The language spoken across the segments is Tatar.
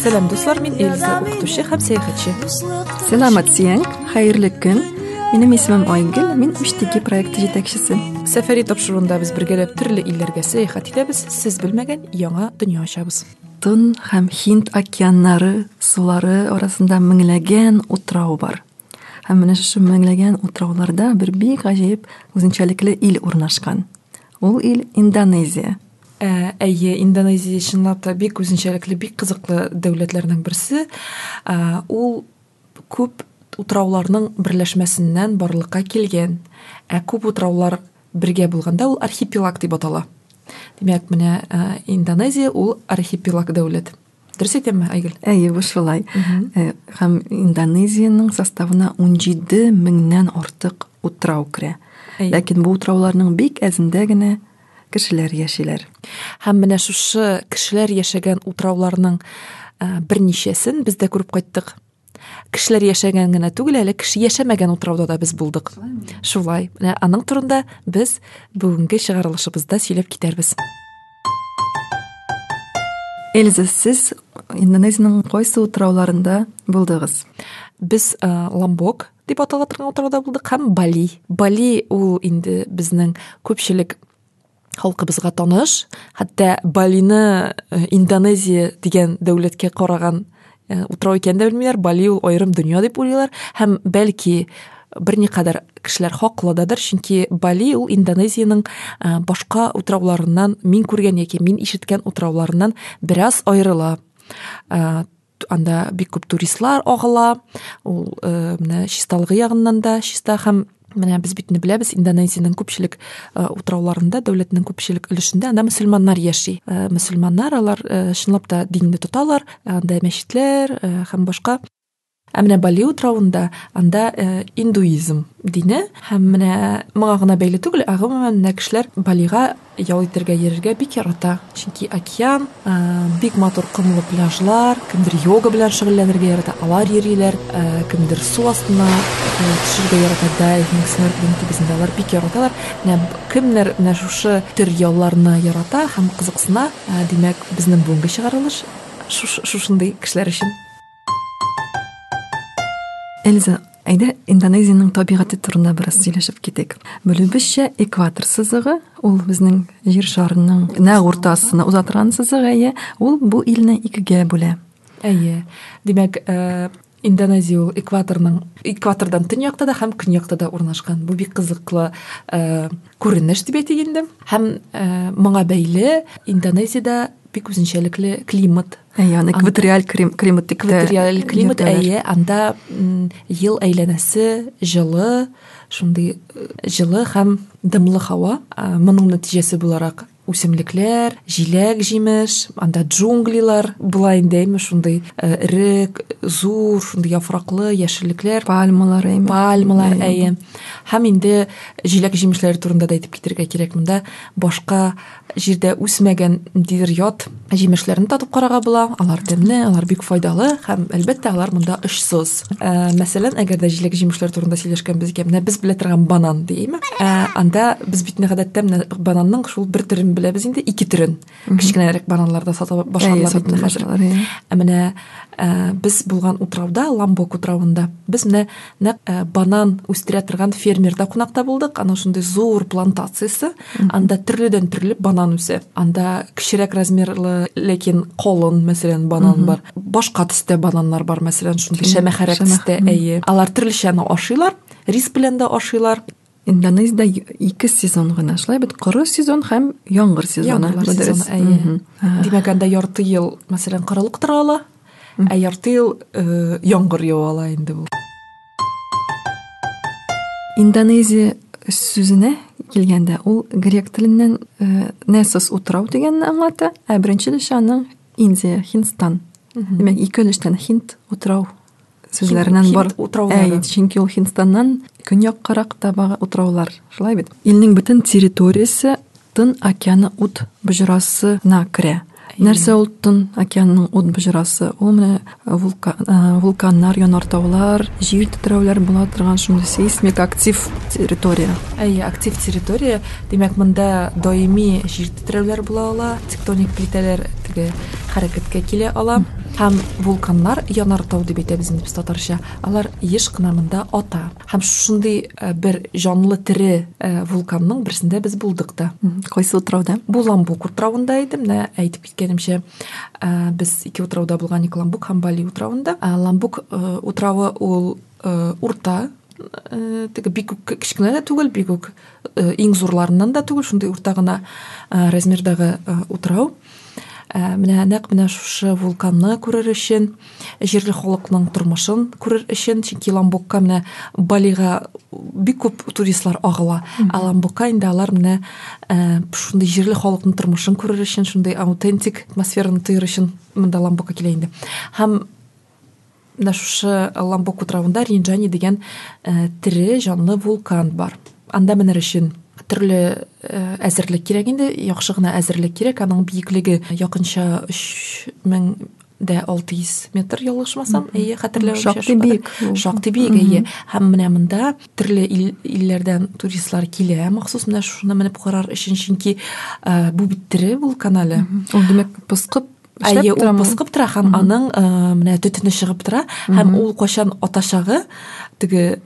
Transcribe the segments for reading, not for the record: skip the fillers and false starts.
Сәлам дуслар, мин Эльза, укытучы һәм сәяхәтче. Сәламәт сияң, хәерле көн. Минем исемем Айгөл, мин Үштеги проекты җитәкчесе. Сәфәри тапшыруында без бергәләп төрле илләргә сәяхәт итәбез, сез белмәгән яңа дөнья ачабыз. Тын һәм Һинд океаннары, сулары арасында меңләгән утрау бар. Һәм менә шушы меңләгән утрауларда бер бик гаҗәеп үзенчәлекле ил урнашкан. Ул ил Индонезия. Әйе, Индонезия чынлап та бик үзенчәлекле, бик кызыклы дәүләтләрнең берсе. Ул күп утрауларның берләшмәсеннән барлыкка килгән. Күп утраулар бергә булганда ул архипелаг дип атала. Димәк, менә Индонезия ул архипелаг дәүләт. Дөрес әйтәмме, Айгөл? Әйе, бу шулай. Һәм Индонезиянең составына 17 меңнән артык утрау керә. Ләкин бу утрауларның бик әзендә генә кешеләр яшиләр. Һәм менә шушы кешеләр яшәгән утрауларның берничәсен без дә күреп кайттык. Кешеләр яшәгән генә түгел, әле кеше яшәмәгән утрауда да без булдык. Шулай. Менә аның турында без бүгенге чыгарылышыбызда сөйләп китәрбез. Эльза, сез Индонезиянең кайсы утрауларында булдыгыз? Без Ламбок дип атала торган утрауда булдык һәм Бали. Бали ул инде безнең күпчелек халкыбызга таныш. Хәтта Балины Индонезия дигән дәүләткә караган утрау икән дә белмиләр. Бали ул аерым дөнья дип уйлыйлар һәм бәлки берникадәр кешеләр хаклыдадыр, чөнки Бали ул Индонезиянең башка утрауларыннан, мин күргән яки мин ишеткән утрауларыннан бераз аерыла. Анда бик күп туристлар агыла. Ул менә чисталыгы ягыннан да чиста һәм менә без бит беләбез, Индонезиянең күпчелек утрауларында, дәүләтнең күпчелек өлешендә анда мөселманнар яши. Мөселманнар алар чынлап та динне тоталар, анда мәчетләр һәм башка. Менә Бали утрауында анда индуизм дине һәм менә моңа гына бәйле түгел, гомумән кешеләр Балига ял итәргә йөрергә бик ярата. Чөнки океан, бик матур кымлы пляжлар, кемдер йога белән шөгыльләнергә ярата, алар йөриләр, кемдер су астына төшәргә ярата, дайвинг, снорклинг кебезендә алар бик яраталар. Менә кемнәр менә шушы төр ялларны ярата һәм кызыксына, димәк, безнең бүгенге чыгарылыш шушындый кешеләр өчен. Эльза, әйдә Индонезиянең табигаты турында бераз сөйләшеп китик. Белүебезчә, экватор сызыгы, ул безнең җир шарының нәкъ уртасына уза торган сызыгы, ул бу илне икегә бүлә. Әйе. Димәк, Индонезия ул экватордан төньякта да һәм көньякта да урнашкан. Бу бик кызыклы күренеш дип әйтик инде. Һәм моңа бәйле Индонезиядә бик үзенчәлекле климат. Аны экваториаль климат дип климат, әйе, анда ел әйләнәсе җылы, шундый җылы һәм дымлы һава. Моның нәтиҗәсе буларак үсемлекләр, җиләк, җимеш, анда джунглилар була инде, шундый эрек, зур, шундый яфраклы яшеллекләр, пальмалар, әйе. Һәм инде җиләк җимешләре турында да әйтеп китәргә кирәк. Монда башка җирдә үсмәгән дидер ят җимешләрне татып карарга була. Алар тәмле, алар бик файдалы һәм әлбәттә алар монда очсыз. Мәсәлән, әгәр дә җиләк җимешләр турында сөйләшкәнбез икән, менә без белә торган банан дийме? Анда без бит гадәттә бананның шул бер төрен беләбез инде, ике төрен. Кичкенәрәк бананнарда сата башладылар хәзер. Менә без булган утрауда, Ламбок утрауында, без менә банан үстерә торган фермерда кунакта булдык. Аны шундый зур плантациясе, анда төрледән төрле банан үсә. Анда кичерәк размерлы, ләкин калын, мәсәлән, банан бар. Башка төстә бананнар бар, мәсәлән, шундый шәмәхәрәк төстә, әйе. Алар төрлечә ашыйлар, рис белән дә ашыйлар. Индонезиядә 2 сезон гына, шулай бит, кыры сезон һәм яңгыр сезоны. Димәк, анда ярты ел, мәсәлән, кырылык тора ала, ярты ел яңгыр ява ала инде бу. Индонезия сүзенә килгәндә, ул грек теленнән нәсос утрау дигәнне аңлата, беренче аның Индия, Һиндстан. Димәк, ике өлештән Һинд утрау сүзләреннән бар. Чөнки ул Һиндстаннан көньяккарак табагы утраулар. Шулай бит. Илнең бөтен территориясе Тын океаны ут бөҗрасына керә. Нәрсә ул Тын океанның ут бөҗрасы? Ул менә вулканнар, янартаулар, җир тетрәүләр була торган шундый сейсмик актив территория. Актив территория. Димәк, монда даими җир тетрәүләр була ала, тектоник плитәләр, хәрәкәткә килә ала. Һәм вулканнар, янартау дип әйтәбез без татарча, алар еш кына монда ата. Һәм шундый бер җанлы тере вулканның берсендә без булдык да. Кайсы утрауда? Бу Ламбук утравында идем, менә әйтеп киткәнемчә, без ике утрауда булган, ике Ламбук һәм Бали утравында. Ламбук утравы ул урта, теге бик кечкенә дә түгел, бик үк иң зурларыннан да түгел, шундый урта гына размердагы утрау. Менә нәкъ менә шушы вулканны күрер өчен, җирле халыкның тормышын күрер өчен, чөнки Ламбукка менә Балига бик күп туристлар агыла. Ламбукка инде алар менә шундый җирле халыкның тормышын күрер өчен, шундый аутентик атмосфераны тоер өчен монда Ламбукка килә инде. Һәм менә шушы Ламбук утравында Ринджани дигән тере җанлы вулкан бар. Анда менер өчен төрле әзерлек кирәк инде, яхшы гына әзерлек кирәк. Аның биеклеге якынча 3600 метр, ялгышмасам, хәтерләвемчә. Шактый биек. Һәм менә монда төрле илләрдән туристлар килә, махсус менә шуны менеп карар өчен, чөнки бу бит тере вулкан әле. Ул димәк пыскып ул пыскып тора һәм аның менә төтене чыгып тора һәм ул качан атачагы теге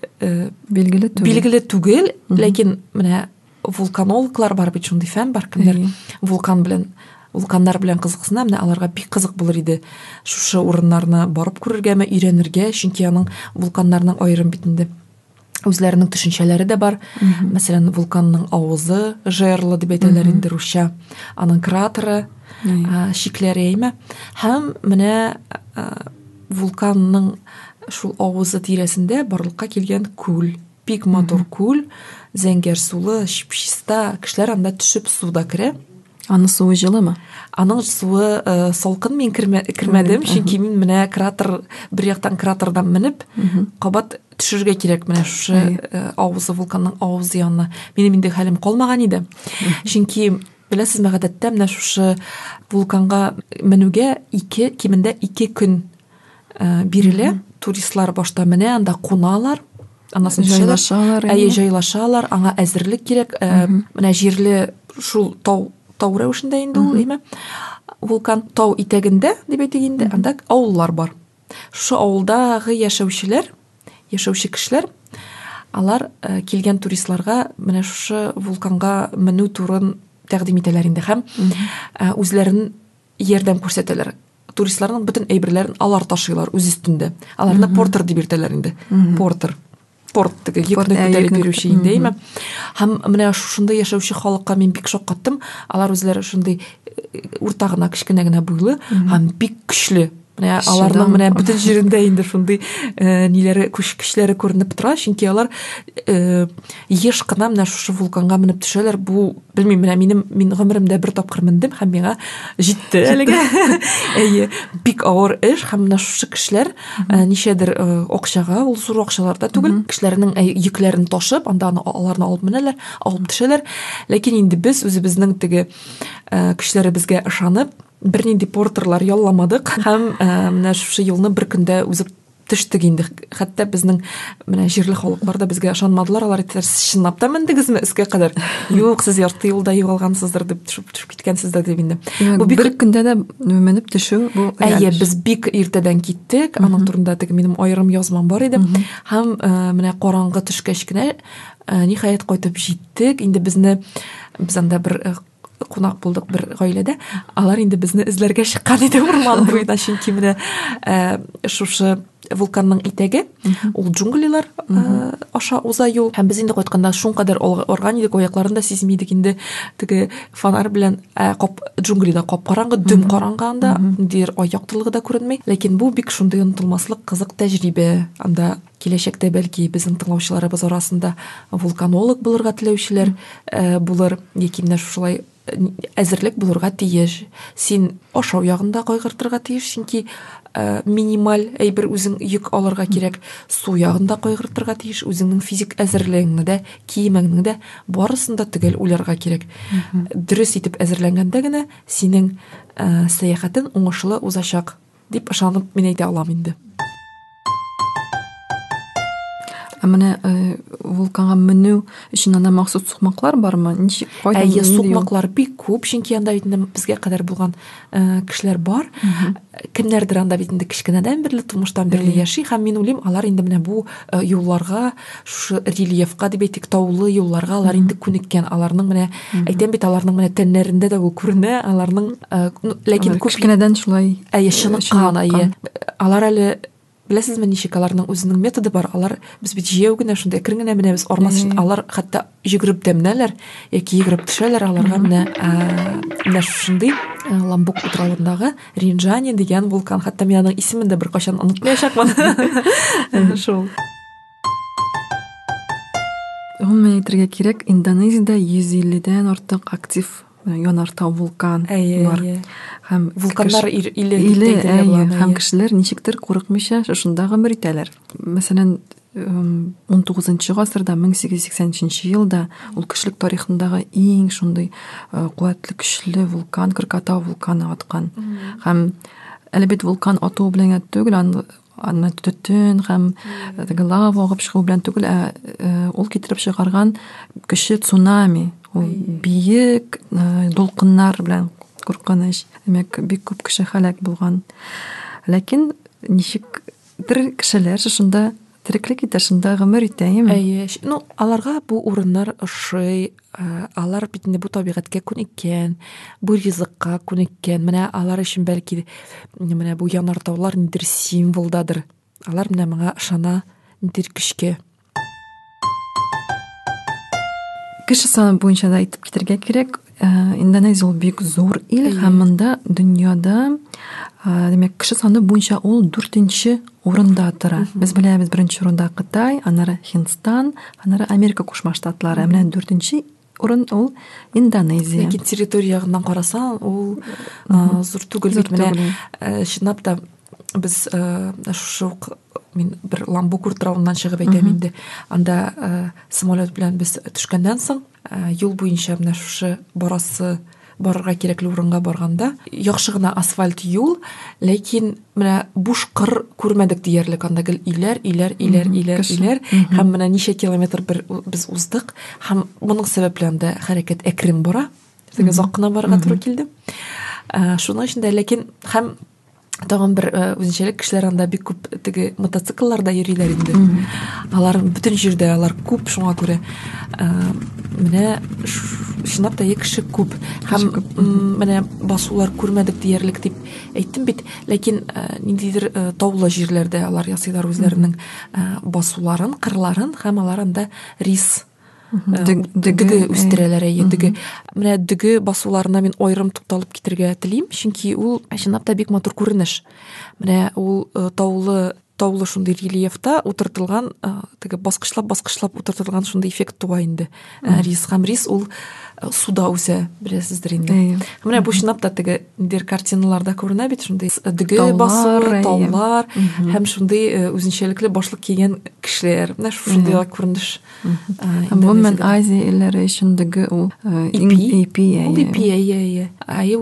билгеле түгел, ләкин менә вулканологлар бар бит, шундый фән бар, кемдер вулканнар белән кызыксына, менә аларга бик кызык булыр иде шушы урыннарны барып күрергәме, өйрәнергә, чөнки аның вулканнарның аерым битендә үзләренең төшенчәләре дә бар. Мәсәлән, вулканның авызы жерлы дип әйтәләр инде русча, аның кратеры, шикләре әйме. Һәм менә вулканның шул авызы тирәсендә барлыкка килгән күл, бик матур күл, зәңгәр сулы, чиста, кешеләр анда төшеп суда керә. Аның суы җылымы? Аның суы салкын, мин кермәдем, чөнки мин менә бер яктан кратердан менеп, кабат төшәргә кирәк менә шушы авызы, вулканның авызы янына. Минем инде хәлем калмаган иде. Чөнки беләсезме, гадәттә менә шушы вулканга менүгә кимендә 2 көн бирелә. Туристлар башта менә анда куналар, анасын җайлашалар, аңа әзерлек кирәк. Менә җирле шул тау рәвешендә инде ул, әйме. Вулкан тау итәгендә дип әйтик инде, анда авыллар бар. Шу авылдагы яшәүче кешеләр, алар килгән туристларга менә шушы вулканга менү турын тәкъдим итәләр инде һәм үзләрен ярдәм күрсәтәләр. Туристларның бөтен әйберләрен алар ташыйлар үз өстендә. Аларны портер дип йөртәләр инде. Порт теге йөкне күтәреп бирүче инде, әйме. Һәм менә шушында яшәүче халыкка мин бик шаккаттым. Алар үзләре шундый урта гына, кечкенә генә буйлы һәм бик көчле. Менә аларның менә бөтен җирендә инде шундый ниләре, көчләре күренеп тора, чөнки алар еш кына менә шушы вулканга менеп төшәләр. Бу, белмим, менә мин гомеремдә бер тапкыр мендем һәм миңа җитте әлегә. Бик авыр эш һәм менә шушы кешеләр ничәдер акчага, ул зур акчалар да түгел, кешеләрнең йөкләрен ташып, анда аларны алып менәләр, алып төшәләр. Ләкин инде без үзебезнең теге кешеләребезгә ышанып, бернинди портерлар ялламадык һәм менә шушы елны бер көндә үзеп төштек инде. Хәтта безнең менә җирле халыклар да безгә ышанмадылар. Алар әйттеләр, чынлап та мендегезме өскә кадәр? Юк, сез ярты юлда югалгансыздыр дип төшеп киткәнсездер дип инде. Бу бер көндә дә менеп төшү бу. Без бик иртәдән киттек. Аның турында теге минем аерым язмам бар иде. Һәм менә караңгы төшкәч кенә ниһаять кайтып җиттек. Инде без анда бер кунак булдык бер гаиләдә. Алар инде безне эзләргә чыккан иде урман буена, чөнки менә шушы вулканның итәге, ул джунглилар аша уза юл. Һәм без инде кайтканда шуңкадәр арган идек, аякларында сизмидек инде теге фонарь белән джунглида кап-караңгы, дөм караңганда, дир аяктылыгы да күренми. Ләкин бу бик шундый онытылмаслык кызык тәҗрибә. Анда киләчәктә бәлки безнең тыңлаучыларыбыз арасында вулканолог булырга теләүчеләр булыр, яки менә шулай әзерлек булырга тиеш. Син ашау ягында кайгыртырга тиеш, чөнки минималь әйбер үзең йөк алырга кирәк. Су ягында кайгыртырга тиеш, үзеңнең физик әзерлегеңне дә, киемеңне дә, барысында төгәл уйларга кирәк. Дөрес итеп әзерләнгәндә генә синең сәяхәтең уңышлы узачак дип ышанып мин әйтә алам инде. Менә вулканга менү өчен анда махсус сукмаклар бармы? Ничек Сукмаклар бик күп, чөнки анда бит инде безгә кадәр булган кешеләр бар. Кемнәрдер анда бит инде кичкенәдән бирле тумыштан бирле яши, һәм мин уйлыйм, алар инде менә бу юлларга, шу рельефка дип әйтик, таулы юлларга алар инде күнеккән. Аларның менә әйтәм бит, аларның менә тәннәрендә дә ул күренә, аларның ләкин күп кичкенәдән шулай чыныккан. Алар әле беләсезме, ничек аларның үзенең методы бар. Алар без бит җәяү генә шунда әкрен генә менәбез армас, алар хәтта йөгереп тә менәләр, яки йөгереп төшәләр. Аларга менә шундый Ламбук утравындагы Ринджани дигән вулкан, хәтта мин аның исемен дә беркайчан онытмаячакмын. Шул. Гомумән әйтергә кирәк, Индонезиядә 150дән артык актив янартау вулкан бар. Һәм вулканнар иле һәм кешеләр ничектер курыкмыйча шушында гомер итәләр. Мәсәлән, 19 гасырда 1883 елда ул кешелек тарихындагы иң шундый куәтле көчле вулкан Кракатау вулканы аткан. Һәм әле бит вулкан ату белән түгел, аны төтен һәм лава агып чыгу белән түгел, ул китереп чыгарган кече цунами, ул биек дулкыннар белән куркыныч. Демәк, бик күп кеше һәлак булган. Ләкин ничектер кешеләр шунда тереклек итә, шунда гомер итә, аларга бу урыннар ошый, алар бит инде бу табигатькә күнеккән, бу ризыкка күнеккән. Менә алар өчен бәлки менә бу янартаулар нидер символдадыр. Алар менә моңа ышана, нидер көчкә. Кеше саны буенча да әйтеп китәргә кирәк. Индонезия ул бик зур ил, һәм монда дөньяда, демәк, кеше саны буенча ул 4нче урында тора. Без беләбез, 1нче урында Кытай, аннары Һиндстан, аннары Америка Кушма Штатлары. Менә 4нче урын ул Индонезия. Ләкин территория ягыннан карасаң, ул зур түгел бит. Менә чынлап та без шушы мин бер Ламбук утравыннан чыгып әйтәм инде. Анда самолет белән без төшкәннән соң юл буенча менә шушы барырга кирәкле урынга барганда яхшы гына асфальт юл, ләкин менә буш кыр күрмәдек диярлек. Анда гел иләр, һәм менә ничә километр без уздык, һәм моның сәбәплән дә хәрәкәт әкрен бара. Теге зак кына барырга туры килде. Шуның өчен дә, ләкин һәм тагын бер үзенчәлек, кешеләр анда бик күп теге мотоциклларда йөриләр инде. Алар бөтен җирдә алар күп, шуңа күрә менә чынлап та кеше күп. Һәм менә басулар күрмәдек диярлек дип әйттем бит, ләкин ниндидер таулы җирләрдә алар ясыйлар үзләренең басуларын, кырларын, һәм алар анда рис дөге үстерәләр. Менә дөге басуларына мин айрым тукталып китергә телим, чөнки ул чынлап та бик матур күренеш. Менә ул таулы шундый рельефта утыртылган, теге баскычлап утыртылган шундый эффект туа инде. Рис ул суда үсә, беләсездер инде. Менә бу чынлап та теге дер картиналарда күренә бит, шундый дөге басулар, таулар, һәм шундый үзенчәлекле башлык кигән кешеләр. Менә шундый күренеш. Гомумән Азия илләре өчен дөге ул ипи.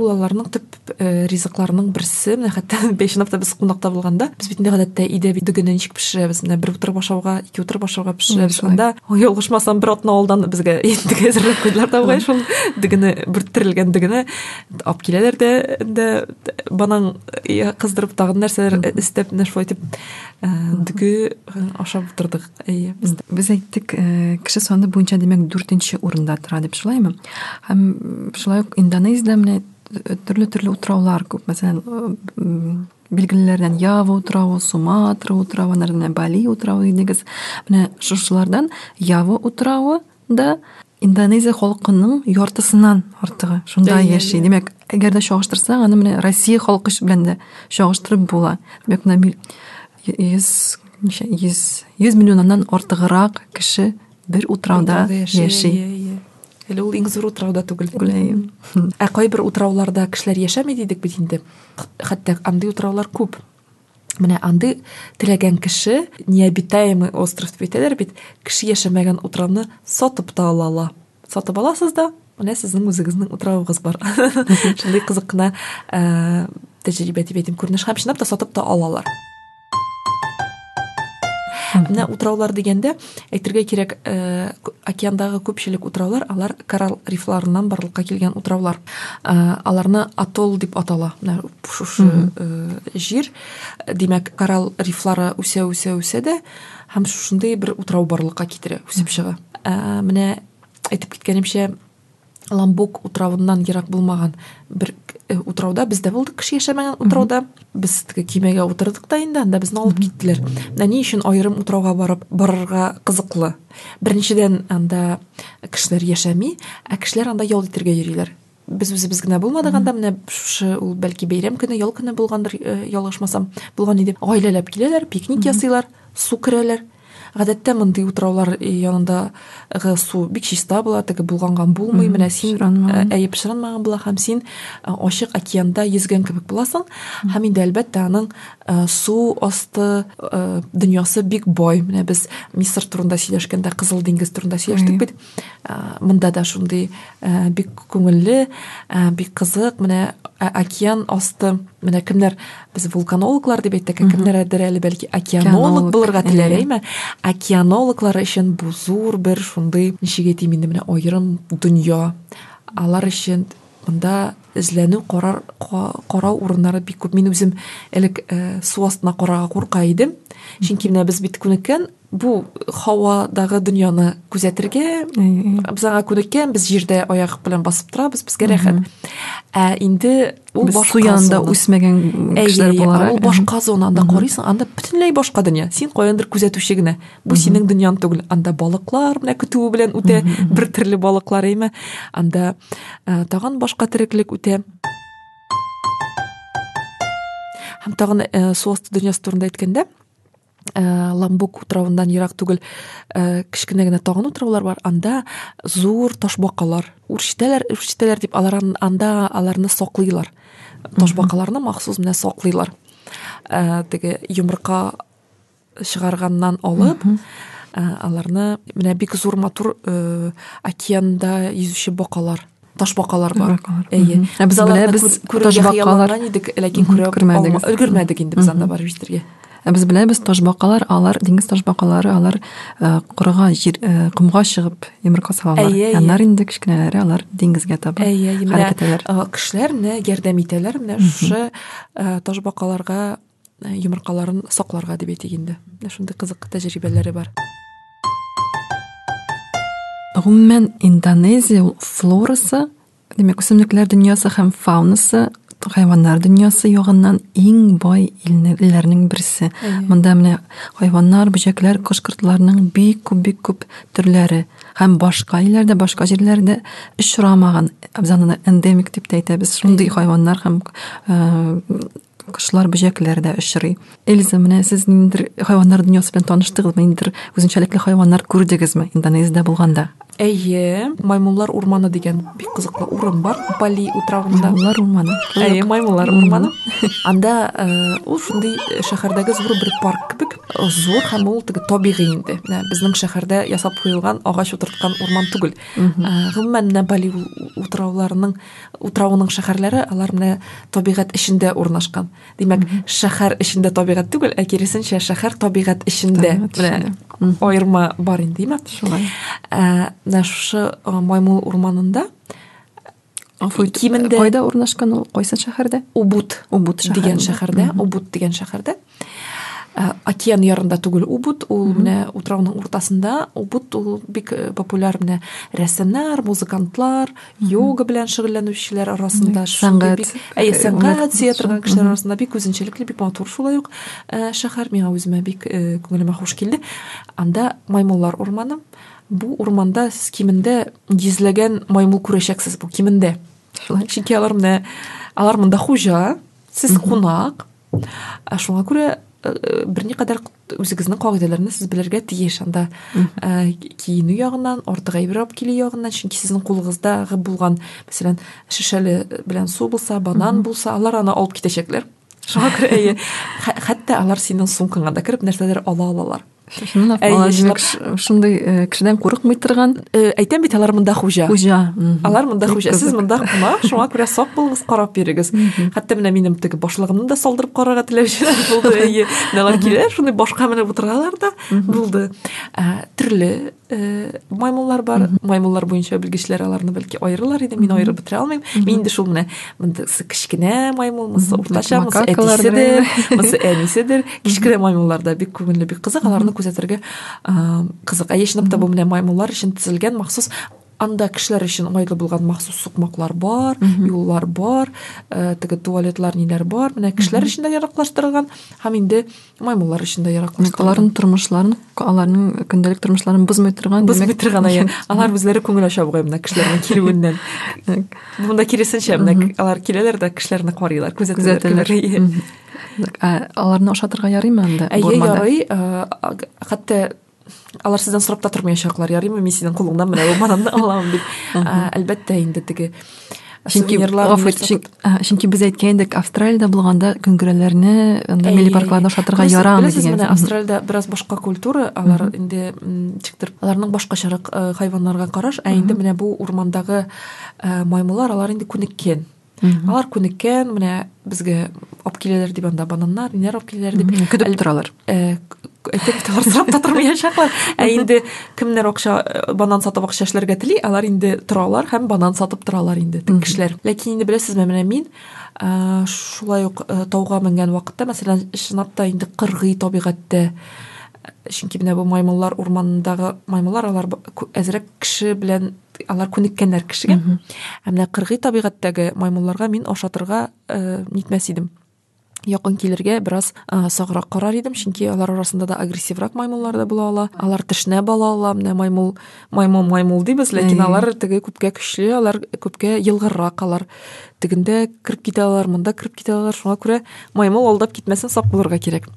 Ул аларның төп ризыкларының берсе. Менә хәтта чынлап та без кунакта булганда, біз бит инде гадәттә өйдә бит дөгене ничек пешерәбез? Менә бер утырып ашауга, ике утырып ашауга пешерәбез. Анда ялгышмасам бер атна алдан безгә инде әзерләп куйдылар да, шул дөгене, бөрттерелгән дөгене алып киләләр дә банан кыздырып тагын нәрсәләр истәп шулай итеп дөге ашап утырдык. Без әйттек, кеше саны буенча демәк 4нче урында тора дип, шулаймы? Һәм шулай ук Индонезиядә менә төрле утраулар күп. Мәсәлән, билгелеләрдән Ява утравы, Суматра утравы, Бали утравы дигез. Менә шушылардан Ява утравы да Индонезия халкының яртысыннан артыгы шунда яши. Демәк, әгәр дә чагыштырсаң, аны менә Россия халкы белән дә чагыштырып була. Демәк, менә 100 миллионнан артыграк кеше бер утрауда яши. Әле ул иң зур утрауда түгел. Кайбер утрауларда кешеләр яшәми дидек бит инде. Хәтта андый утраулар күп. Менә андый теләгән кеше, необитаемый остров дип әйтәләр бит, кеше яшәмәгән утравны сатып та ала. Сатып аласыз да, менә сезнең үзегезнең утравыгыз бар. Шундый кызык кына тәҗрибә дип әйтим, күренеш һәм чынлап та сатып та алалар. Менә утраулар дигәндә әйтергә кирәк, океандагы күпчелек утраулар алар коралл рифларыннан барлыкка килгән утраулар. Аларны атолл дип атала. Менә шушы җир, димәк, коралл рифлары үсә дә һәм шушындай бер утрау барлыкка китерә, үсеп чыга. Менә әйтеп киткәнемчә, Ламбок утравыннан ерак булмаган бер утрауда бездә булдык, кеше яшәмәгән утрауда. Без кимәгә утырдык та инде, анда безне алып киттеләр. Менә ни өчен аерым утрауга барырга кызыклы. Беренчедән, анда кешеләр яшәми, ә кешеләр анда ял итәргә йөриләр. Без үзебез генә булмадык анда, менә шушы ул бәлки бәйрәм көне, ял көне булгандыр, ялгышмасам, булган иде. Гаиләләп киләләр, пикник ясыйлар, су керәләр. Гадәттә мондый утраулар янында су бик чиста була, теге булганган булмый. Менә син пешеренмәгән була һәм син ачык океанда йөзгән кебек буласың. Һәм инде әлбәттә аның су асты дөньясы бик бай. Менә без Мисыр турында сөйләшкәндә, Кызыл диңгез турында сөйләштек бит. Монда да шундый бик күңелле, бик кызык. Менә океан асты, менә кемнәр, без вулканологлар дип әйттек, кемнәрдер әле бәлки океанолог булырга теләр, әйме? Океанологлар өчен бу зур бер шундый, ничек әйтим инде, менә аерым дөнья. Алар өчен монда эзләнү, карау урыннары бик күп. Мин үзем элек су астына карарга курка идем. Чөнки менә без бит күнеккән бу һавадагы дөньяны күзәтергә. Без аңа күнеккән, без җирдә аяк белән басып торабыз, безгә рәхәт. Инде ул башка янда үсмәгән кешеләр булар. Ул башка зонада карыйсың, анда бөтенләй башка дөнья. Син каяндыр күзәтүче генә. Бу синең дөньяң түгел. Анда балыклар менә көтүе белән үтә, бер төрле балыклар, әйме? Анда тагын башка тереклек үтә. Һәм тагын су асты дөньясы турында әйткәндә, Ламбок утравындан ерак түгел кечкенә генә тагын утраулар бар. Анда зур ташбакалар, үрчетәләр дип анда аларны саклыйлар. Ташбакаларны махсус менә саклыйлар. Теге йомырка чыгарганнан алып, аларны менә бик зур матур океанда йөзүче бакалар, ташбакалар бар. Без беләбез, ташбакалар идек, ләкин күрә өлгермәдек инде без анда барып җитәргә. Без беләбез, ташбакалар, алар диңгез ташбакалары, алар корыга кумга чыгып йомырка салалар. Аннар инде кечкенәләре алар диңгезгә таба хәрәкәт итәләр. Кешеләр менә ярдәм итәләр, менә шушы ташбакаларга йомыркаларын сакларга дип әйтик инде. Шундый кызык тәҗрибәләре бар. Гомумән Индонезия флорасы, димәк, үсемлекләр дөньясы һәм фаунасы, хайваннар дөньясы ягыннан иң бай илләрнең берсе. Монда менә хайваннар, бөҗәкләр, кош-кортларның бик күп төрләре һәм башка илләрдә, башка җирләрдә очрамаган, без аны эндемик дип әйтәбез. Шундый хайваннар һәм кошлар, бөҗәкләр дә очрый. Эльза, менә сез ниндидер хайваннар дөньясы белән таныштыгызмы? Ниндидер үзенчәлекле хайваннар күрдегезме Индонезиядә булганда? Маймуллар урманы дигән бик кызыклы урын бар, Бали утравында. Маймуллар урманы. Маймуллар урманы. Анда ул шундый шәһәрдәге зур бер парк кебек, зур һәм ул теге табигый инде. Безнең шәһәрдә ясап куелган, агач утырткан урман түгел. Гомумән менә Бали утравының шәһәрләре, алар менә табигать эчендә урнашкан. Димәк, шәһәр эчендә табигать түгел, ә киресенчә шәһәр табигать эчендә. Менә аерма бар инде, димәк. Шулай. Шушы Маймул урманында кимендә кайда урнашкан ул? Кайсы шәһәрдә? Убуд дигән шәһәрдә. Океан ярында түгел Убуд, ул менә утрауның уртасында. Убуд ул бик популяр менә рәссамнар, музыкантлар, йога белән шөгыльләнүчеләр арасында, сәнгать театрга кешеләр арасында бик үзенчәлекле, бик матур шулай ук шәһәр. Миңа үземә бик күңелемә хуш килде. Анда Маймуллар урманы. Бу урманда сез кимендә йөзләгән маймул күрәчәксез, бу кимендә. Чөнки алар монда хуҗа, сез кунак. Шуңа күрә берникадәр үзегезнең кагыйдәләрне сез белергә тиеш. Анда киенү ягыннан, артык әйбер алып килү ягыннан, чөнки сезнең кулыгыздагы булган, мәсәлән, шешәле белән су булса, банан булса, алар аны алып китәчәкләр. Шуңа күрә хәтта алар синең сумкаңа да кереп нәрсәләр алалар. Чынлап димәк шундый кешедән курыкмый торган Әйтәм бит, алар монда хуҗа. хуҗа. Алар монда хуҗа. Сез монда кунак, шуңа күрә сак булыгыз, карап бирегез. Хәтта менә минем теге башлыгымны да салдырып карарга теләүчеләр булды. Нәләр киләләр, шундый башка менеп утыралар да булды. Төрле маймыллар бар. Маймыллар буенча белгечләр аларны бәлки аерылар иде. Мин аерып бетерә алмыйм. Мин инде шул менә монда кечкенә маймыл, мысы уртача, мысы әтиседер, мысы әниседер. Кечкенә маймыллар да бик күңелле, бик кызык. Аларны күзәтергә кызык. Яшенеп табу менә маймыллар өчен төзелгән махсус, анда кешеләр өчен айлы булган махсус сукмаклар бар, юллар бар, теге туалетлар ниләр бар. Менә кешеләр өчен дә яраклаштырылган, һәм инде маймыллар өчен дә яраклаштырылган. Аларның тормышларын, аларның көндәлек тормышларын бозмый торган, бозмый торган, алар үзләре күңел ача бугай менә кешеләрнең килүеннән. Монда киресенчә менә алар киләләр дә кешеләрне карыйлар, күзәтәләр. Аларны ашатырга ярыймы анда? Ярый, хәтта алар сездән сорап та тормаячаклар, ярыймы, мин синең кулыңнан менә бу бананны алам дип. Әлбәттә инде теге Чөнки без әйткәндек, Австралиядә булганда көңгөрәләрне анда милли паркларда ашатырга ярамый дигән. Менә Австралиядә бераз башка культура, алар инде чиктер, аларның башкачарак хайваннарга караш, инде менә бу урмандагы маймылар, алар инде күнеккән. Алар күнеккән, менә безгә алып киләләр дип анда бананнар, ниләр алып киләләр дип көтеп торалар. Әйтәләр сорап та тормаячаклар. Инде кемнәр акча банан сатып акча эшләргә тели, алар инде торалар һәм банан сатып торалар инде кешеләр. Ләкин инде беләсезме, менә мин шулай ук тауга менгән вакытта, мәсәлән, чынлап та инде кыргый табигатьтә, чөнки менә бу маймыллар, урмандагы маймыллар, алар әзрәк кеше белән алар күнеккәннәр кешегә. Менә кыргый табигатьтәге маймылларга мин ашатырга нитмәс идем. Якын килергә бераз саграк карар идем, чөнки алар арасында да агрессиврак маймыллар да була ала. Алар тешнә бала ала, менә маймыл дибез, ләкин алар теге күпкә көчле, алар күпкә елгыррак, алар тегендә киреп китәләр, монда киреп китәләр. Шуңа күрә маймыл алдап китмәсен, сак булырга кирәк.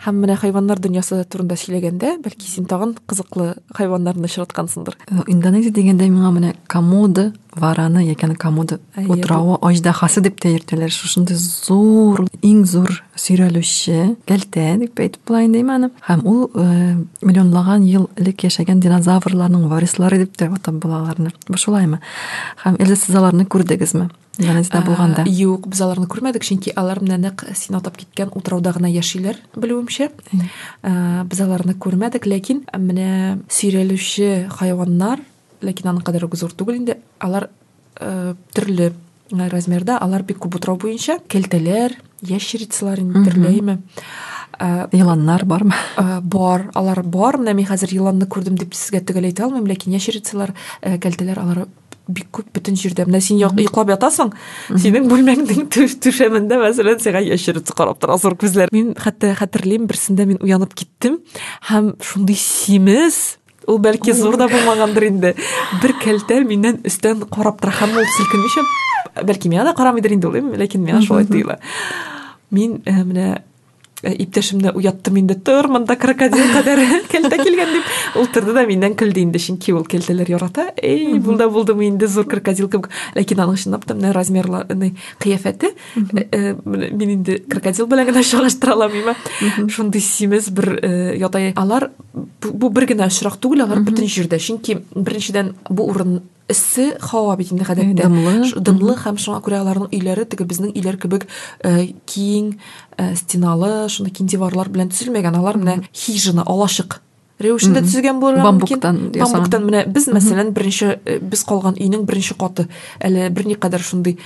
Һәм менә хайваннар дөньясы турында сөйләгәндә, бәлки син тагын кызыклы хайваннарны очраткансыңдыр. Индонезия дигәндә миңа менә комоды вараны, ягъни комоды утрауы аждаһасы дип тә йөртәләр. Шушындай зур, иң зур сөйрәлүче кәлтә дип әйтеп була инде аны. Һәм ул миллионлаган ел элек яшәгән динозаврларның варислары дип тә атап була аларны. Шулаймы? Һәм сез аларны күрдегезме? Индонезиядә булганда. Юк, без аларны күрмәдек, чөнки алар менә нәкъ син атап киткән утрауда гына яшиләр, белүемчә. Без аларны күрмәдек, ләкин менә сөйрәлүче хайваннар, ләкин аның кадәр зур түгел инде, алар төрле размерда, алар бик күп утрау буенча, кәлтәләр, ящерицалар инде төрлеме. Йыланнар бармы? Бар, алар бар. Менә мин хәзер йыланны күрдем дип сезгә төгәл әйтә алмыйм, ләкин ящерицалар, кәлтәләр, алар бик күп бөтен җирдә. Менә син йоклап ятасың, синең бүлмәңнең түшәмендә мәсәлән сиңа ящерица карап тора, зур күзләр. Мин хәтта хәтерлим, берсендә мин уянып киттем, һәм шундый симез, ул бәлки зур да булмагандыр инде. Бер кәлтә миннән өстән карап тора, һәм ул селкенмичә, бәлки миңа да карамыйдыр инде ул, ләкин миңа шулай тоела. Мин менә иптәшемне уяттым инде, тор, монда крокодил кадәр кәлтә килгән дип. Ул торды да миннән көлде инде, чөнки ул кәлтәләр ярата. Булдымы инде зур крокодил кебек. Ләкин аның чынлап та менә размерлы кыяфәте, мин инде крокодил белән генә чагыштыра алмыйм. Шундый симез бер ятай. Алар бу бер генә очрак түгел, алар бөтен җирдә. Чөнки беренчедән бу урын эссе, һава бит инде гадәттә. Дымлы һәм шуңа күрә аларның өйләре теге безнең өйләр кебек киң, стеналы, шундый киң диварлар белән төзелмәгән. Алар менә хижина, алашык рәвешендә төзелгән булырга мөмкин. Бамбуктан менә без мәсәлән беренче без калган өйнең беренче каты әле берникадәр шундый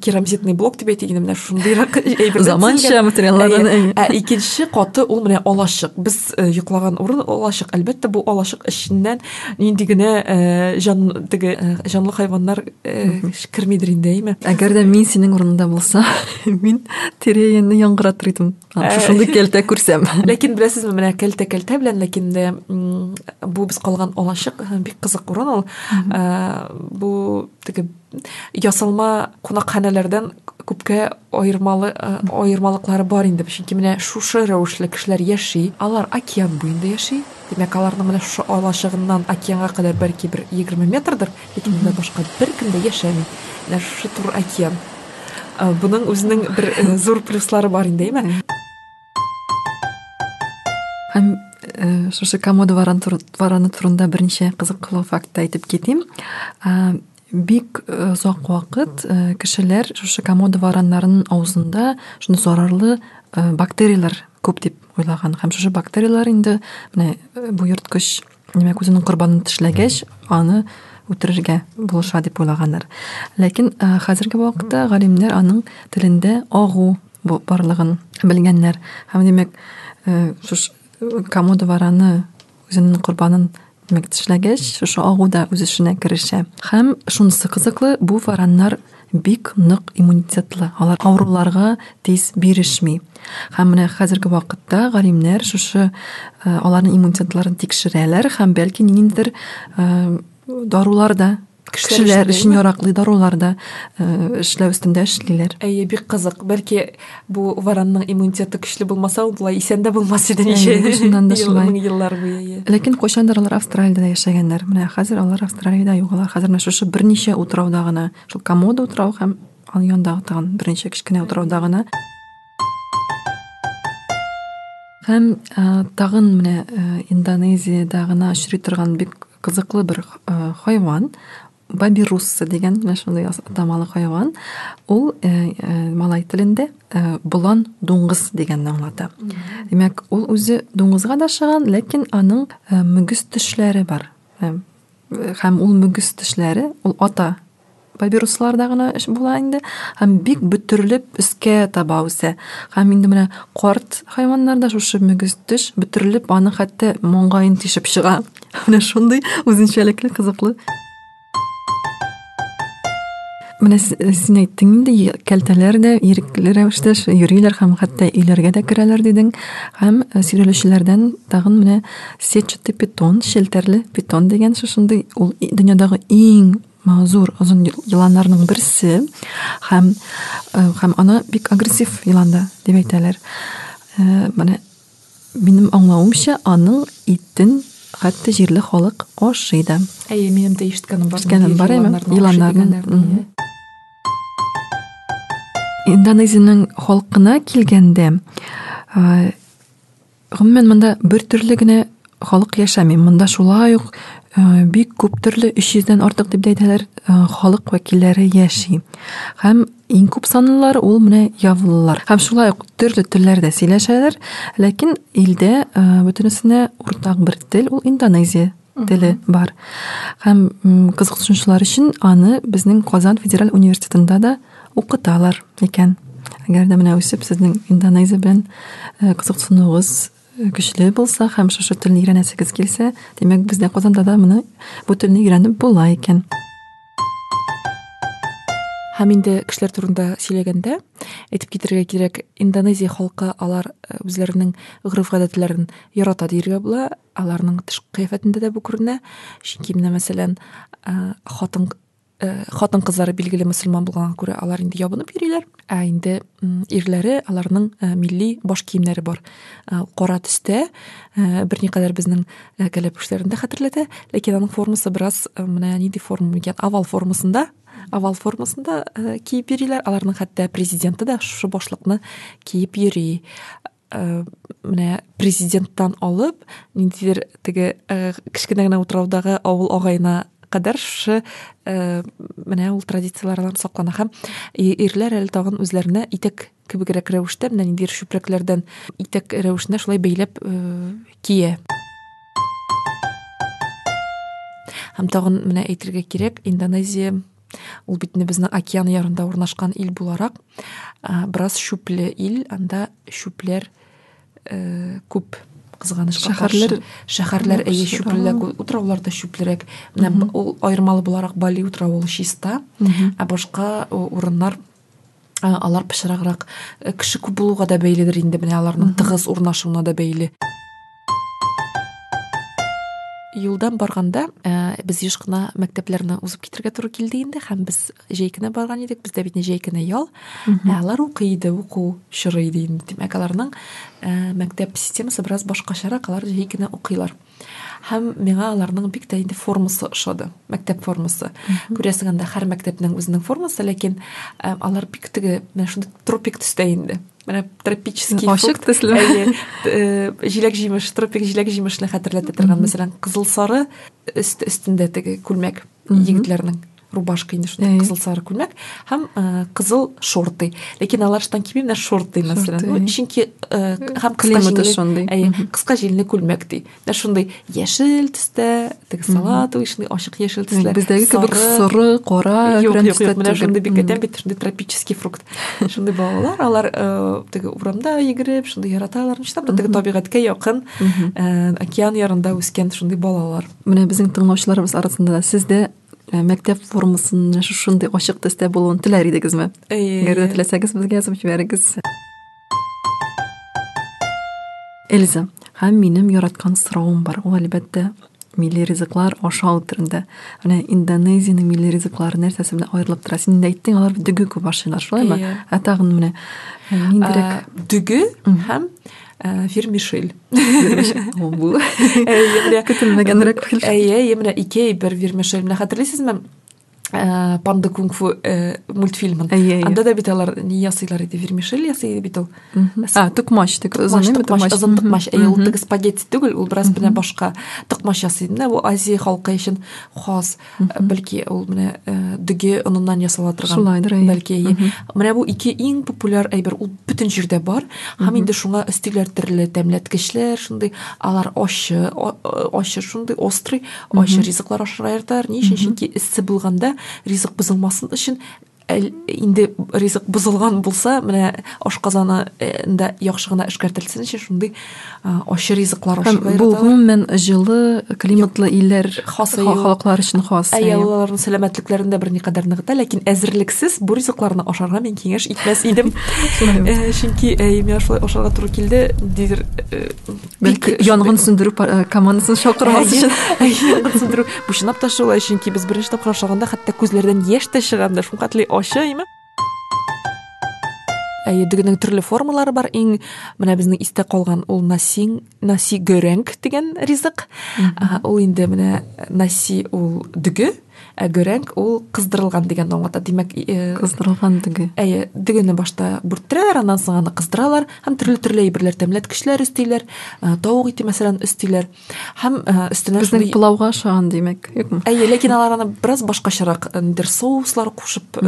керамзитный блок дип әйтик, менә шундыйрак әйберләр. Заманча материаллардан. Икенче каты ул менә алашык. Без йоклаган урын алашык. Әлбәттә бу алашык эченнән нинди генә җанлы хайваннар кирмидер инде, әйме. Әгәр дә мин синең урынында булса, мин тирәенне яңгыратыр идем. Шундый кәлтә күрсәм. Ләкин беләсезме, менә кәлтә белән, ләкин бу без калган алашык бик кызык урын ул. Бу теге ясалма кунакханәләрдән күпкә аермалыклары бар инде. Чөнки менә шушы рәвешле кешеләр яши. Алар океан буенда яши. Димәк, аларның менә шушы алашыгыннан океанга кадәр бәлки бер 20 метрдыр, ләкин монда башка бер кем дә яшәми. Менә шушы тур океан. Буның үзенең бер зур плюслары бар инде, әйме? шушы комода вараны турында берничә кызыклы факт әйтеп китим. Бик озак вакыт кешеләр шушы комода вараннарының авызында шуны зарарлы бактериялар күп дип уйлаган. Һәм шушы бактериялар инде менә бу йорткыч нимә үзенең корбанын тешләгәч, аны үтерергә булыша дип уйлаганнар. Ләкин хәзерге вакытта галимнәр аның телендә агу барлыгын белгәннәр. Һәм димәк, шушы комода вараны үзенең корбанын демәк тешләгәч, шушы агу да үз эшенә керешә. Һәм шунысы кызыклы, бу вараннар бик нык иммунитетлы. Алар авыруларга тиз бирешми. Һәм менә хәзерге вакытта галимнәр шушы аларның иммунитетларын тикшерәләр һәм бәлки ниндидер дарулар да кешеләр өчен яраклы дарулар да эшләү өстендә эшлиләр. Әйе, бик кызык. Бәлки бу варанның иммунитеты көчле булмаса, ул булай исән дә булмас иде ничә еллар буе. Ләкин кайчандыр алар Австралиядә яшәгәннәр. Менә хәзер алар Австралиядә юк. Алар хәзер менә шушы берничә утрауда гына, шул комода утрау һәм аның янындагы тагын берничә кечкенә утрауда гына. Һәм тагын менә Индонезиядә гына очрый торган бик кызыклы бер хайван, бабирусса дигән менә шундый атамалы хайван. Ул малай телендә болан дуңгыз дигәнне аңлата. Димәк, ул үзе дуңгызга да охшаган, ләкин аның мөгез тешләре бар. Һәм ул мөгез тешләре ул ата бабирусларда гына була инде. Һәм бик бөтерлеп өскә таба үсә. Һәм инде менә карт хайваннарда шушы мөгез теш бөтерлеп аны хәтта моңгаен тишеп чыга. Менә шундый үзенчәлекле кызыклы. Менә син әйттең инде, кәлтәләр дә ирекле рәвештә йөриләр һәм хәтта өйләргә дә керәләр дидең. Һәм сирелүчеләрдән тагын менә сетчатый питон, шелтәрле питон дигән шушындый ул дөньядагы иң зур озын йыланнарның берсе. Һәм аны бик агрессив йыланда дип әйтәләр. Менә минем аңлавымча аның итен хәтта җирле халык ашый да. Әйе, минем дә ишеткәнем бар. Йыланнарның. Индонезиянең халкына килгәндә, гомумән монда бер төрле генә халык яшәми. Монда шулай ук бик күп төрле 300-дән артык дип әйтәләр халык вәкилләре яши. Һәм иң күп санлылары ул менә явыллар. Һәм шулай ук төрле телләрдә сөйләшәләр, ләкин илдә бөтенесенә уртак бер тел, ул Индонезия теле бар. Һәм кызыксынучылар өчен аны безнең Казан федераль университетында да укыталар икән. Әгәр дә менә үсеп сезнең Индонезия белән кызыксынуыгыз көчле булса һәм шушы телне өйрәнәсегез килсә, демәк бездә Казанда да моны бу телне өйрәнеп була икән. Һәм инде кешеләр турында сөйләгәндә, әйтеп китәргә кирәк, Индонезия халкы алар үзләренең гырыф-гадәтләрен ярата диергә була, аларның тышкы кыяфәтендә дә бу күренә. Чөнки менә мәсәлән, хатын кызлары билгеле мөселман булганга күрә алар инде ябынып йөриләр, ә инде ирләре аларның милли баш киемнәре бар. Кара төстә, берникадәр безнең кәләпүшләрендә хәтерләтә, ләкин аның формасы бераз менә нинди форма икән, овал формасында киеп йөриләр. Аларның хәтта президенты да шушы башлыкны киеп йөри. Менә президенттан алып, ниндидер теге кечкенә генә утраудагы авыл агайына кадәр шушы менә ул традициялардан саклана. Һәм ирләр әле тагын үзләренә итек кебегрәк рәвештә, менә ниндидер чүпрәкләрдән итек рәвешендә шулай бәйләп кия. Һәм тагын менә әйтергә кирәк, Индонезия ул бит безнең океан ярында урнашкан ил буларак, бераз шүпле ил, анда шүпләр күп. Шәһәрләр әйе шүплерәк, утрауларда шүплерәк. Менә ул аермалы буларак Бали утрауы чиста, ә башка урыннар алар пешраграк, кеше күп булуга да бәйледер инде, менә аларның тыгыз урнашуына да бәйле. Юлдан барганда без еш кына мәктәпләрне узып китәргә туры килде инде, һәм без җәйкенә барган идек. Бездә бит җәйкенә ял. Алар укый иде, уку чоры иде инде. Димәк, аларның мәктәп системасы бераз башкачарак, алар җәйкенә укыйлар. һәм миңа аларның бик тә инде формасы ошады, мәктәп формасы. Күрәсең анда һәр мәктәпнең үзенең формасы, ләкин алар бик теге менә шундый тропик төстә инде. Менә тропический ашык төсле. Җиләк-җимеш, тропик җиләк-җимешне хәтерләтә торган, мәсәлән, кызыл-сары өстендә теге күлмәк, егетләрнең рубашка инде шундый кызыл-сары күлмәк һәм кызыл шорты. Ләкин алар штан кими менә шорты, мәсәлән. Чөнки һәм кыска җилне күлмәк ди. Менә шундый яшел төстә, теге салатовый, шундый ачык яшел төсле. Бездәге кебек сары, кара, күрән төстә. Менә шундый бик әдәм бит, шундый тропический фрукт. Шундый балалар, алар теге урамда йөгереп, шундый яраталар. Чынлап та теге табигатькә якын, океан ярында үскән шундый балалар. Менә безнең тыңлаучыларыбыз арасында да сездә мәктәп формасын шундый ачык төстә булуын теләр идегезме? Әгәр дә теләсәгез, безгә язып җибәрегез. Эльза, һәм минем яраткан соравым бар. Ул әлбәттә милли ризыклар ашау турында. Менә Индонезиянең милли ризыклары нәрсәсе белән аерылып тора? Син дә әйттең, алар дөге күп ашыйлар, шулаймы? Тагын менә ниндирәк дөге һәм вермишель. Бу көтелмәгәнрәк килде. Менә ике бер вермишель. Менә хәтерлисезме? Панда кунг-фу мультфильмын. Анда да бит алар ни ясыйлар иде, вермишель ясый бит ул. Тукмаш, озын тукмаш. Ул теге спагетти түгел, ул бераз белән башка тукмаш ясый. Менә бу Азия халкы өчен хас, бәлки ул менә дөге оныннан ясала торган. Бәлки. Менә бу ике иң популяр әйбер, ул бөтен җирдә бар. Һәм инде шуңа өстиләр төрле тәмләткечләр, шундый алар ачы шундый острый, ачы ризыклар ашырга яртар. Ни өчен? Чөнки эссе булганда ризык бозылмасын өчен инде ризык бозылган булса, менә ашказаны да яхшы гына эшкәртелсен өчен шундый ачы ризыклар ашырга ярата. Бу гомумән җылы, климатлы илләр халыклар өчен хас. Аларның сәламәтлекләрендә берникадәр ныгыта, ләкин әзерлексез бу ризыкларны ашарга мин киңәш итмәс идем. Чөнки миңа шулай ашарга туры килде. Дидер бәлки янгын сөндерү командасын чакырмас өчен. Янгын сөндерү. Бу чынлап та шулай, чөнки без беренче тапкыр ашаганда хәтта күзләрдән яшь тә чыгарды. Шункатлы ашыймы? Дөгенең төрле формалары бар. Иң менә безнең истә калган ул наси гөрәнг дигән ризык. Ул инде менә наси ул дөге, гөрәнг ул кыздырылган дигән аңлата. Димәк, кыздырылган дөге. Дөгене башта бүрттерәләр, аннан соң аны кыздыралар, һәм төрле әйберләр тәмләткечләр өстиләр, тавык ите мәсәлән өстиләр. Һәм өстенә безнең пылауга ашаган димәк, юкмы? Ләкин алар аны бераз башкачарак соуслар кушып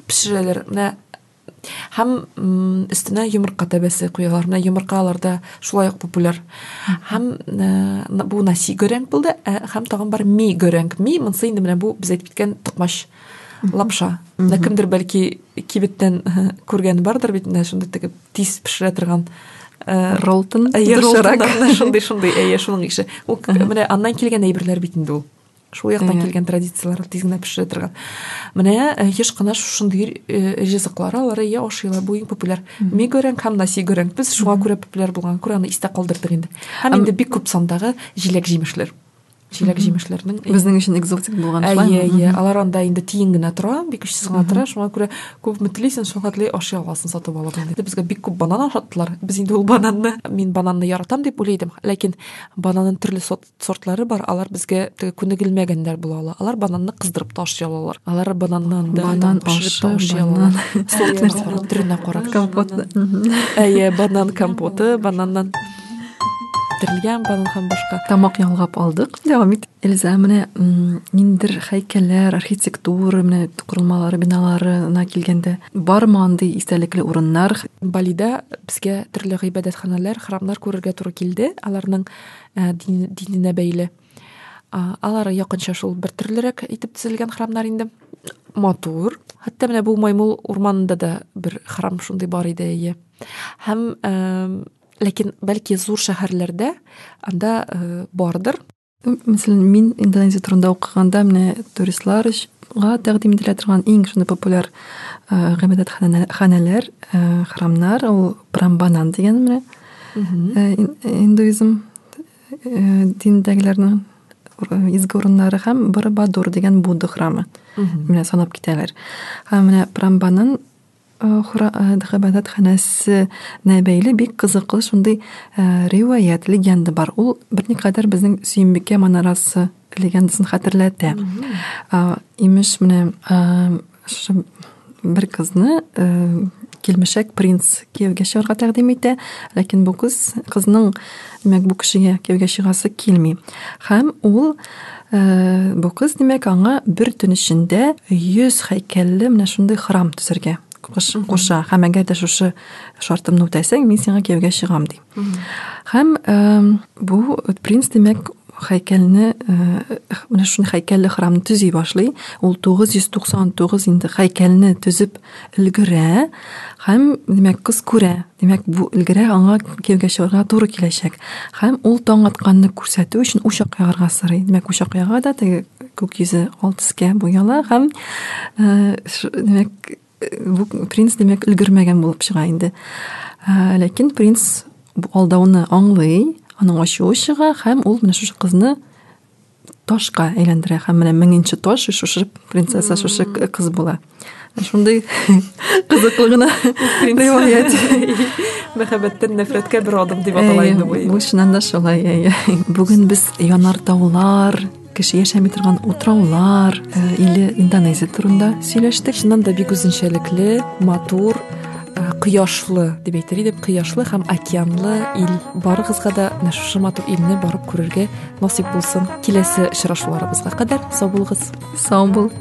пешерәләр. Менә һәм өстенә йомырка тәбәсе куялар. Менә йомыркаларда шулай ук популяр. Һәм бу наси гөрәнг булды, һәм тагын бар ми гөрәнг. Ми монсы инде менә бу без әйтеп киткән тукмаш лапша. Кемдер бәлки кибеттән күргән бардыр бит, менә шундый теге тиз пешерә торган ролтон, шундый шуның ише. Ул менә аннан килгән әйберләр бит инде ул. Шул яктан килгән традициялар тиз генә пешерә торган. Менә еш кына шундый ризыклар алар ашыйлар, бу иң популяр. Ми гөрәнг һәм наси гөрәнг. Без шуңа күрә популяр булган, күрә аны истә калдырдык инде. Һәм инде бик күп сандагы җиләк-җимешләр. Җиләк-җимешләрнең безнең өчен экзотик булган шулай. Алар анда инде тиен генә тора, бик үчсез генә тора. Шуңа күрә күп мөтлисен, шуңатлы ашый аласың сатып алып инде. Безгә бик күп банан ашаттылар. Без инде ул бананны, мин бананны яратам дип уйлыйдым, ләкин бананның төрле сортлары бар. Алар безгә теге күнегелмәгәннәр була. Алар бананны кыздырып та ашый алалар. Алар бананнан да ашый алалар. Сортлар төренә карап. Компот. Банан компоты, бананнан тирилгән банан һәм башка. Тамак ялгап алдык. Дәвам ит. Эльза, менә ниндер һәйкәлләр, архитектура, менә корылмалары, биналарына килгәндә бармы андый истәлекле урыннар? Балида безгә төрле гыйбадәтханәләр, храмнар күрергә туры килде. Аларның диненә бәйле. Алар якынча шул бер төрлерәк итеп төзелгән храмнар инде. Матур. Хәтта менә бу Маймыл урманында да бер храм шундый бар иде. Һәм ләкин бәлки зур шәһәрләрдә анда бардыр. Мәсәлән, мин Индонезия турында укыганда менә туристларга тәкъдим ителә торган иң шундый популяр гыйбадәтханәләр, храмнар, ул Прамбанан дигән менә индуизм диндәгеләрнең изге урыннары һәм Барабадур дигән Будда храмы. Менә санап китәләр. Һәм менә Прамбанан ханәсенә бәйле бик кызыклы шундый риваять, легенда бар. Ул берникадәр безнең Сөембикә манарасы легендасын хәтерләтә. Имеш менә бер кызны килмешәк принц кияүгә чыгарга тәкъдим итә, ләкин бу кызның димәк бу кешегә кияүгә чыгасы килми. Һәм ул бу кыз димәк аңа бер төн эчендә 100 һәйкәлле менә шундый храм төзергә куша. Һәм әгәр дә шушы шартымны үтәсәң, мин сиңа кияүгә чыгам ди. Һәм бу принц димәк һәйкәлне менә шундый һәйкәлле храмны төзи башлый. Ул 999 инде һәйкәлне төзеп өлгерә. Һәм димәк кыз күрә. Димәк бу өлгерә аңа кияүгә чыгарга туры киләчәк. Һәм ул таң атканны күрсәтү өчен учак ягарга сорый. Димәк учак яга да теге күк йөзе алтыскә буяла. Һәм димәк бу принц димәк өлгермәгән булып чыга инде. Ләкин принц бу алдауны аңлый. Аның ачуы чыга һәм ул менә шушы кызны ташка әйләндерә. Һәм менә 1000нче таш шушы принцесса, шушы кыз була. Шундый кызыклы гына риваять. Мәхәббәттән нәфрәткә бер адым дип атала инде бу. Бу чыннан да шулай. Бүген без янар таулар, кеше яшәми торган утраулар, иле Индонезия турында сөйләштек. Чыннан да бик үзенчәлекле, матур, кояшлы дип әйтер идем, кояшлы һәм океанлы ил. Барыгызга да шушы матур илне барып күрергә насыйп булсын. Киләсе очрашуларыбызга кадәр сау булыгыз. Сау бул.